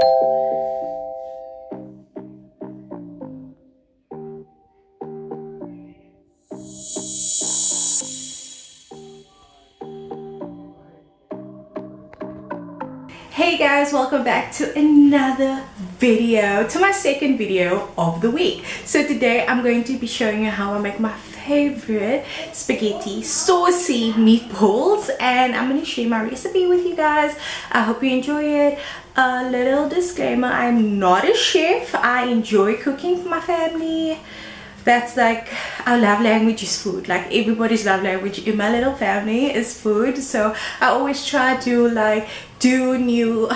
Hey guys, welcome back to another video, to my second video of the week. So today I'm going to be showing you how I make my favorite spaghetti saucy meatballs, and I'm going to share my recipe with you guys. I hope you enjoy it. A little disclaimer, I'm not a chef. I enjoy cooking for my family. That's like our love language is food. Like everybody's love language in my little family is food. So I always try to like do new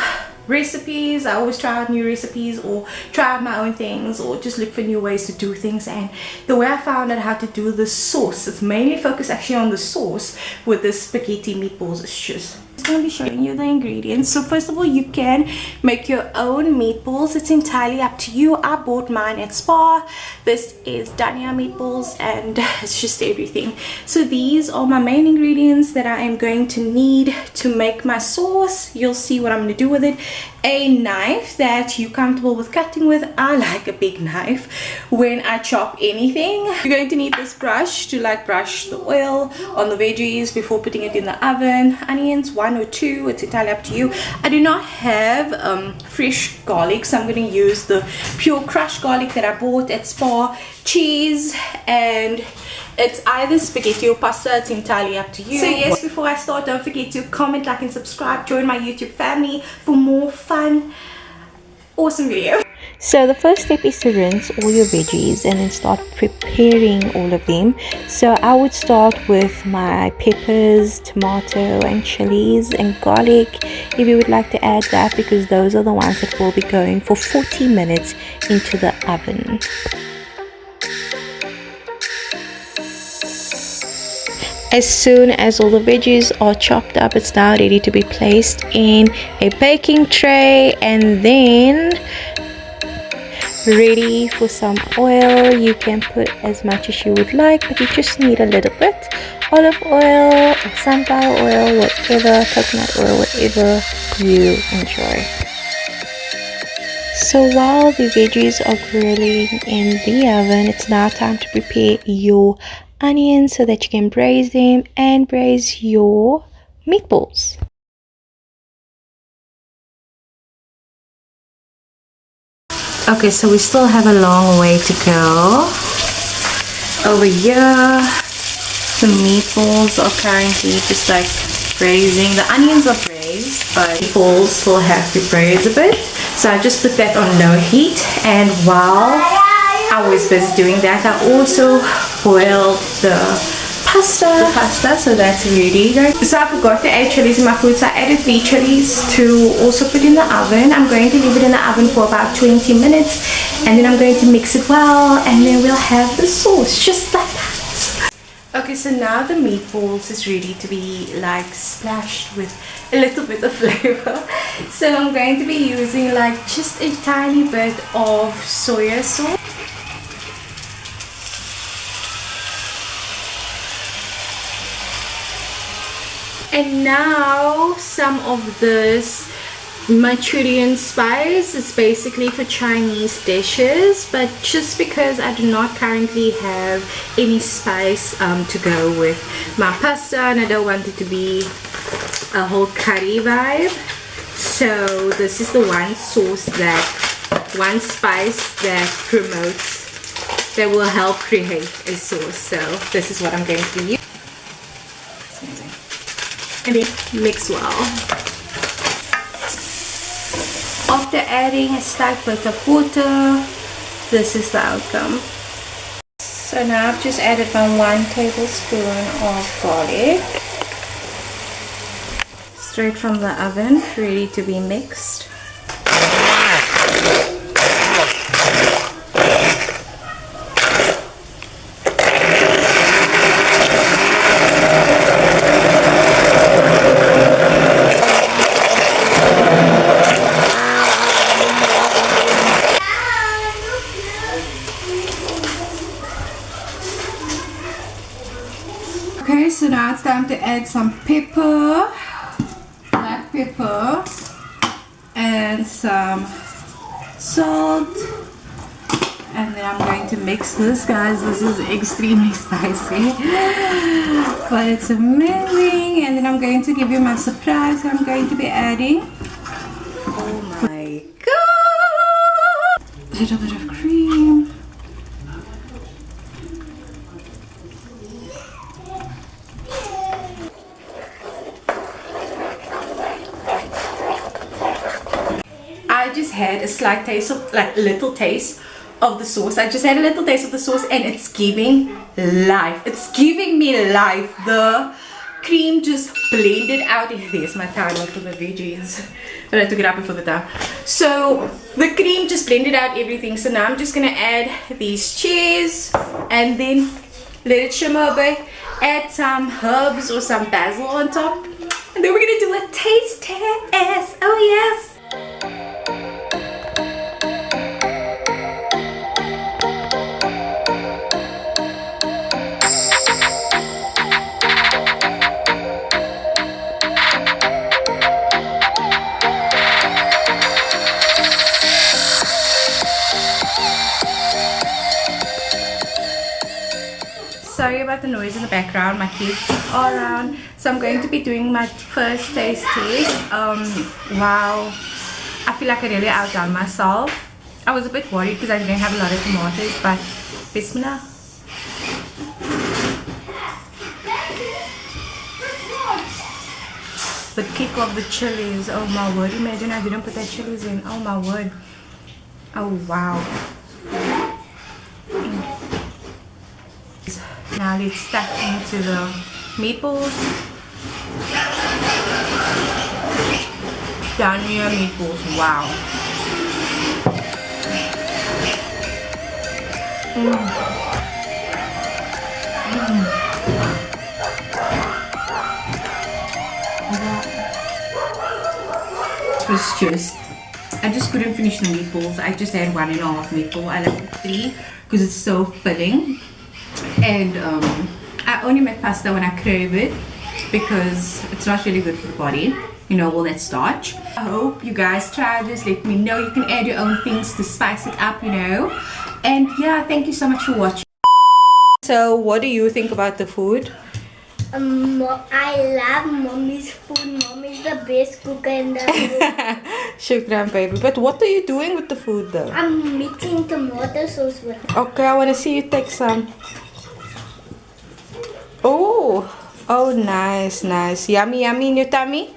recipes. I always try out new recipes or try out my own things or just look for new ways to do things. And the way I found out how to do the sauce, it's mainly focused actually on the sauce with the spaghetti meatballs. It's just going to be showing you the ingredients. So first of all, you can make your own meatballs. It's entirely up to you. I bought mine at Spar. This is Dania meatballs and it's just everything. So these are my main ingredients that I am going to need to make my sauce. You'll see what I'm going to do with it. A knife that you're comfortable with cutting with. I like a big knife when I chop anything. You're going to need this brush to like brush the oil on the veggies before putting it in the oven. Onions, 1 or 2, it's entirely up to you. I do not have fresh garlic, so I'm going to use the pure crushed garlic that I bought at Spar. Cheese, and it's either spaghetti or pasta. It's entirely up to you. So yes, before I start, don't forget to comment, like and subscribe. Join my YouTube family for more fun, awesome videos. So the first step is to rinse all your veggies and then start preparing all of them. So I would start with my peppers, tomato and chilies and garlic if you would like to add that, because those are the ones that will be going for 40 minutes into the oven. As soon as all the veggies are chopped up, it's now ready to be placed in a baking tray and then ready for some oil. You can put as much as you would like, but you just need a little bit. Olive oil or sunflower oil, whatever, coconut oil, whatever you enjoy. So while the veggies are grilling in the oven, it's now time to prepare your onions so that you can braise them and braise your meatballs. Okay, so we still have a long way to go. Over here, the meatballs are currently just like braising. The onions are braised, but the meatballs still have to braise a bit. So I just put that on low heat, and while I was busy doing that, I also boiled the pasta, so that's ready. So I forgot to add chilies in my food, so I added 3 chilies to also put in the oven. I'm going to leave it in the oven for about 20 minutes, and then I'm going to mix it well, and then we'll have the sauce just like that. Okay, so now the meatballs is ready to be like splashed with a little bit of flavor. So I'm going to be using like just a tiny bit of soya sauce. And now some of this Manchurian spice is basically for Chinese dishes, but just because I do not currently have any spice to go with my pasta, and I don't want it to be a whole curry vibe, so this is the one spice that promotes, that will help create a sauce. So this is what I'm going to use. And then mix well. After adding a slight bit of water, this is the outcome. So now I've just added my 1 tablespoon of garlic, straight from the oven, ready to be mixed. Okay, so now it's time to add some pepper, black pepper, and and some salt. And then I'm going to mix this, guys. This is extremely spicy, but it's amazing. And then I'm going to give you my surprise. I'm going to be adding, oh my god, a little bit of cream. I just had a slight taste of, like, little taste of the sauce. I just had a little taste of the sauce, and it's giving life. It's giving me life. The cream just blended out. There's my timer for the veggies, but I took it out before the time. So the cream just blended out everything. So now I'm just gonna add these cheese and then let it shimmer a bit. Add some herbs or some basil on top, and then we're gonna do a taste test. Oh yes. Sorry about the noise in the background, my kids are around. So I'm going to be doing my first taste test. Wow, I feel like I really outdone myself. I was a bit worried because I didn't have a lot of tomatoes, but bismillah. The kick of the chilies, oh my word. Imagine I didn't put that chilies in, oh my word. Oh wow. Now let's stack into the meatballs. Down here, meatballs. Wow. It was just, I just couldn't finish the meatballs. I just had 1.5 meatball. I like 3 because it's so filling. And I only make pasta when I crave it because it's not really good for the body, you know, all that starch. I hope you guys try this. Let me know. You can add your own things to spice it up, you know. And yeah, thank you so much for watching. So what do you think about the food? I love mommy's food. Mommy's the best cooker in the world. Shukran, baby. But what are you doing with the food though? I'm mixing tomato sauce with it. Okay, I want to see you take some. Oh, nice, nice. Yummy, yummy in your tummy?